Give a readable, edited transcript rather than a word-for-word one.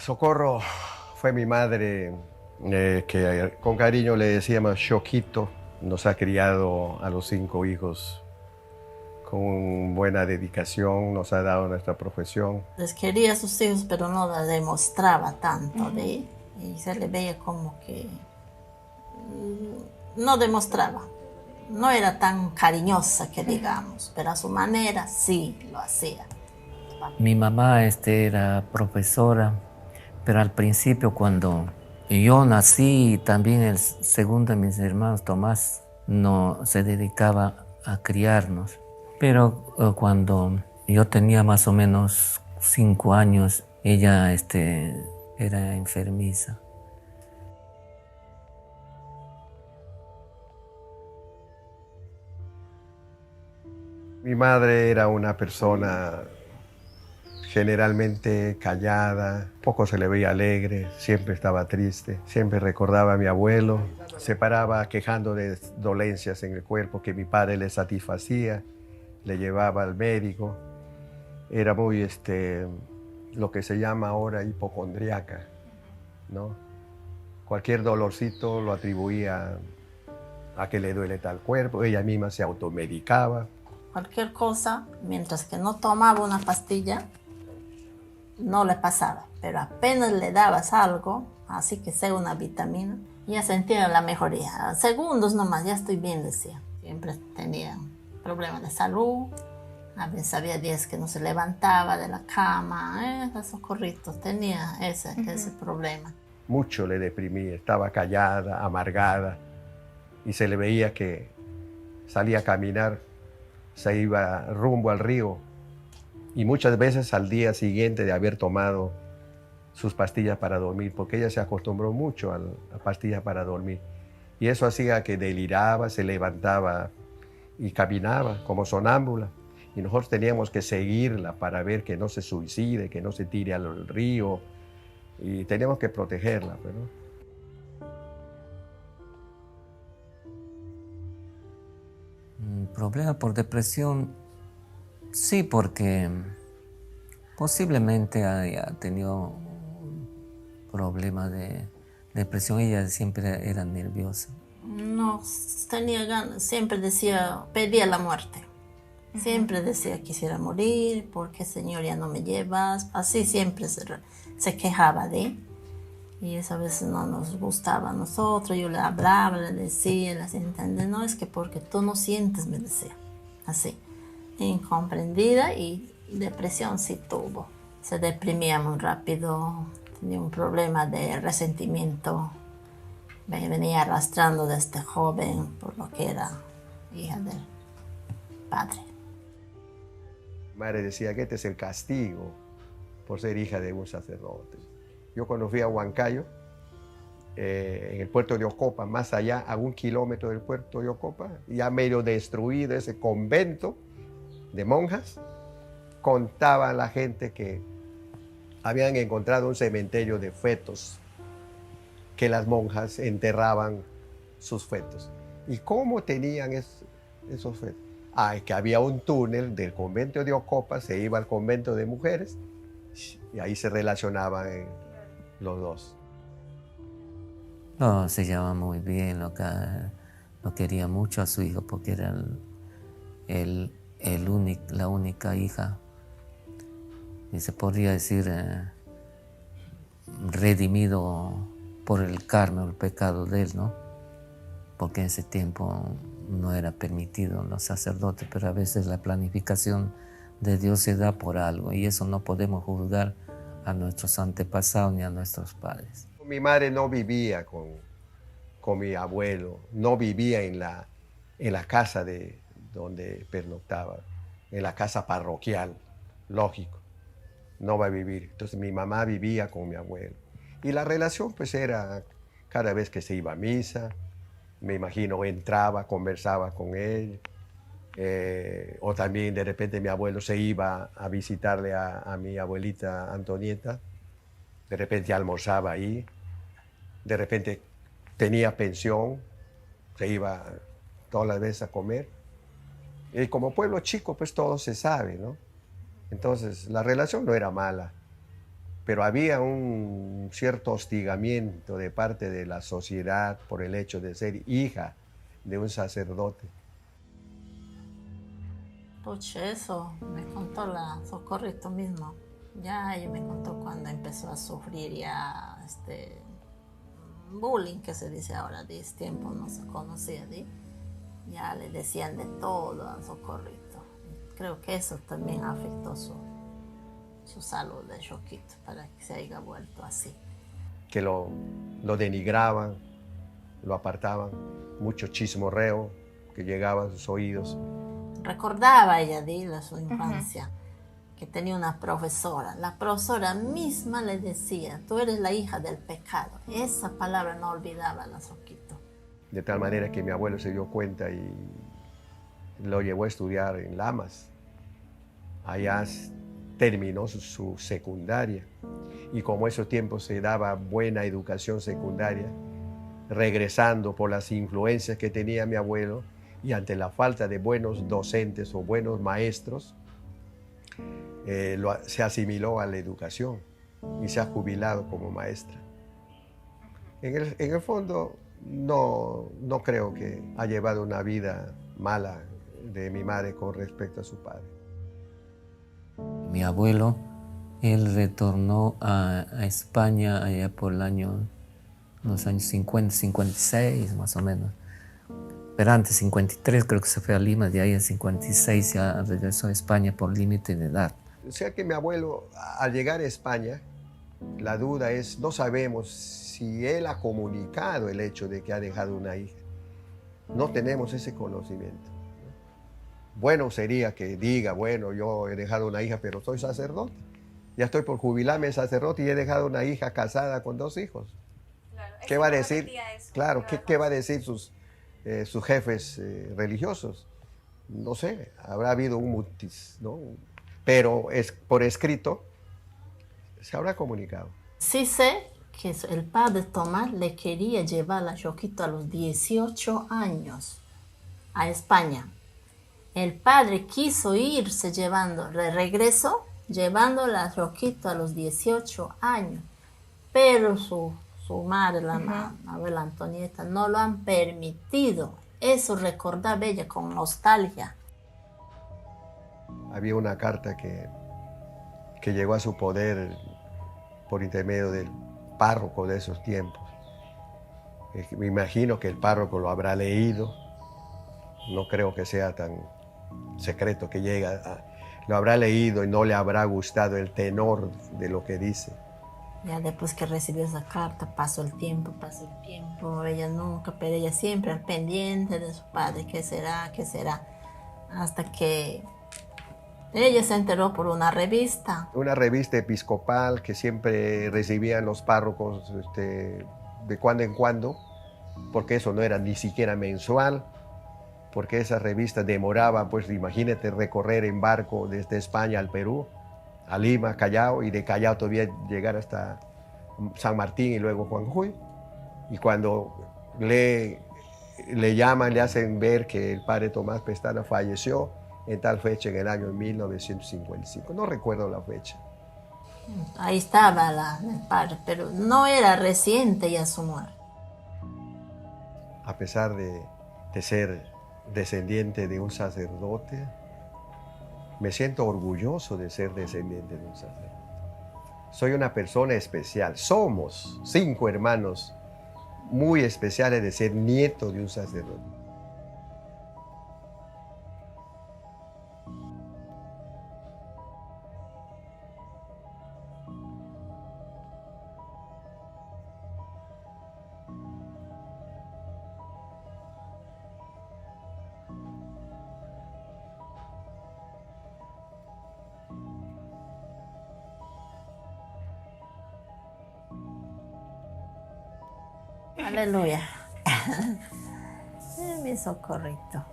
Socorro fue mi madre, que con cariño le decíamos Choquito. Nos ha criado a los 5 hijos con buena dedicación, nos ha dado nuestra profesión. Les quería a sus hijos, pero no la demostraba tanto y se le veía como que no demostraba. No era tan cariñosa que digamos, pero a su manera sí lo hacía. Mi mamá era profesora, pero al principio cuando yo nací y también el segundo de mis hermanos, Tomás, no se dedicaba a criarnos. Pero cuando yo tenía más o menos 5 años, ella era enfermiza. Mi madre era una persona generalmente callada, poco se le veía alegre, siempre estaba triste, siempre recordaba a mi abuelo, se paraba quejando de dolencias en el cuerpo que mi padre le satisfacía, le llevaba al médico, era muy, lo que se llama ahora hipocondriaca, ¿no? Cualquier dolorcito lo atribuía a que le duele tal cuerpo, ella misma se automedicaba. Cualquier cosa, mientras que no tomaba una pastilla, no le pasaba, pero apenas le dabas algo, así que sea una vitamina, ya sentía la mejoría. A segundos nomás, ya estoy bien, decía. Siempre tenía problemas de salud, a veces había días que no se levantaba de la cama, Socorrito tenía ese problema. Mucho le deprimía, estaba callada, amargada, y se le veía que salía a caminar, se iba rumbo al río, y muchas veces al día siguiente de haber tomado sus pastillas para dormir, porque ella se acostumbró mucho a la pastilla para dormir. Y eso hacía que deliraba, se levantaba y caminaba como sonámbula. Y nosotros teníamos que seguirla para ver que no se suicide, que no se tire al río. Y teníamos que protegerla, ¿no? Problema por depresión, sí, porque posiblemente haya tenido problemas de depresión. Ella siempre era nerviosa. No tenía ganas, siempre decía, pedía la muerte. Siempre decía, quisiera morir, porque Señor ya no me llevas. Así siempre se quejaba de. Y eso a veces no nos gustaba a nosotros. Yo le hablaba, le decía, le hacía entender, no, es que porque tú no sientes, me decía. Así, incomprendida, y depresión sí tuvo. Se deprimía muy rápido, tenía un problema de resentimiento. Me venía arrastrando desde joven por lo que era hija del padre. Mi madre decía que este es el castigo por ser hija de un sacerdote. Yo cuando fui a Huancayo, en el puerto de Ocopa, más allá, a 1 kilómetro del puerto de Ocopa, ya medio destruido ese convento de monjas, contaba la gente que habían encontrado un cementerio de fetos, que las monjas enterraban sus fetos. ¿Y cómo tenían esos fetos? Es que había un túnel del convento de Ocopa, se iba al convento de mujeres, y ahí se relacionaban los dos. No, se llevaba muy bien, lo quería mucho a su hijo porque era la única hija, y se podría decir redimido por el karma, el pecado de él, ¿no? Porque en ese tiempo no era permitido los sacerdotes, pero a veces la planificación de Dios se da por algo, y eso no podemos juzgar a nuestros antepasados ni a nuestros padres. Mi madre no vivía con mi abuelo, no vivía en la casa de donde pernoctaba, en la casa parroquial, lógico, no va a vivir. Entonces mi mamá vivía con mi abuelo. Y la relación pues era cada vez que se iba a misa, me imagino entraba, conversaba con él, o también de repente mi abuelo se iba a visitarle a mi abuelita Antonieta, de repente almorzaba ahí, de repente tenía pensión, se iba todas las veces a comer. Y como pueblo chico, pues todo se sabe, ¿no? Entonces, la relación no era mala. pero había un cierto hostigamiento de parte de la sociedad por el hecho de ser hija de un sacerdote. Pucha, eso me contó la Socorrito mismo. Ya ella me contó cuando empezó a sufrir ya bullying, que se dice ahora, de ese tiempo no se conocía, ¿sí? Ya le decían de todo a Socorrito. Creo que eso también afectó su salud de Choquito para que se haya vuelto así. Que lo denigraban, lo apartaban, mucho chismorreo que llegaba a sus oídos. Recordaba ella de su infancia que tenía una profesora. La profesora misma le decía, tú eres la hija del pecado. Esa palabra no olvidaba la Soquito. De tal manera que mi abuelo se dio cuenta y lo llevó a estudiar en Lamas. Allá terminó su secundaria. Y como esos tiempos se daba buena educación secundaria, regresando por las influencias que tenía mi abuelo y ante la falta de buenos docentes o buenos maestros, se asimiló a la educación y se ha jubilado como maestra. En el fondo, no creo que ha llevado una vida mala de mi madre con respecto a su padre. Mi abuelo, él retornó a España allá por los años 50, 56 más o menos. Pero antes, 53 creo que se fue a Lima, de ahí en 56 ya regresó a España por límite de edad. O sea que mi abuelo, al llegar a España, la duda es, no sabemos si él ha comunicado el hecho de que ha dejado una hija. No tenemos ese conocimiento. Bueno sería que diga, bueno, yo he dejado una hija, pero soy sacerdote. Ya estoy por jubilarme de sacerdote y he dejado una hija casada con 2 hijos. Claro, ¿Qué va a decir? Eso, Claro, ¿qué va a decir sus jefes religiosos? No sé, habrá habido un mutis, ¿no? Pero por escrito se habrá comunicado. Sí sé que el padre Tomás le quería llevar a Choquito a los 18 años a España. El padre quiso irse le regresó llevándola a Choquito a los 18 años, pero su madre, la abuela Antonieta, no lo han permitido. Eso recordaba ella con nostalgia. Había una carta que llegó a su poder por intermedio del párroco de esos tiempos. Me imagino que el párroco lo habrá leído. No creo que sea tan secreto que lo habrá leído y no le habrá gustado el tenor de lo que dice. Ya después que recibió esa carta, pasó el tiempo, ella nunca, pero ella siempre al pendiente de su padre, ¿qué será? Hasta que ella se enteró por una revista. Una revista episcopal que siempre recibían los párrocos de cuando en cuando, porque eso no era ni siquiera mensual, porque esa revista demoraba, pues imagínate, recorrer en barco desde España al Perú, a Lima, Callao, y de Callao todavía llegar hasta San Martín y luego Juanjuy. Y cuando le llaman, le hacen ver que el padre Tomás Pestana falleció en tal fecha, en el año 1955. No recuerdo la fecha. Ahí estaba el padre, pero no era reciente ya su muerte. A pesar de ser descendiente de un sacerdote, me siento orgulloso de ser descendiente de un sacerdote. Soy una persona especial. Somos 5 hermanos muy especiales de ser nieto de un sacerdote. Aleluya. Mi Socorrito.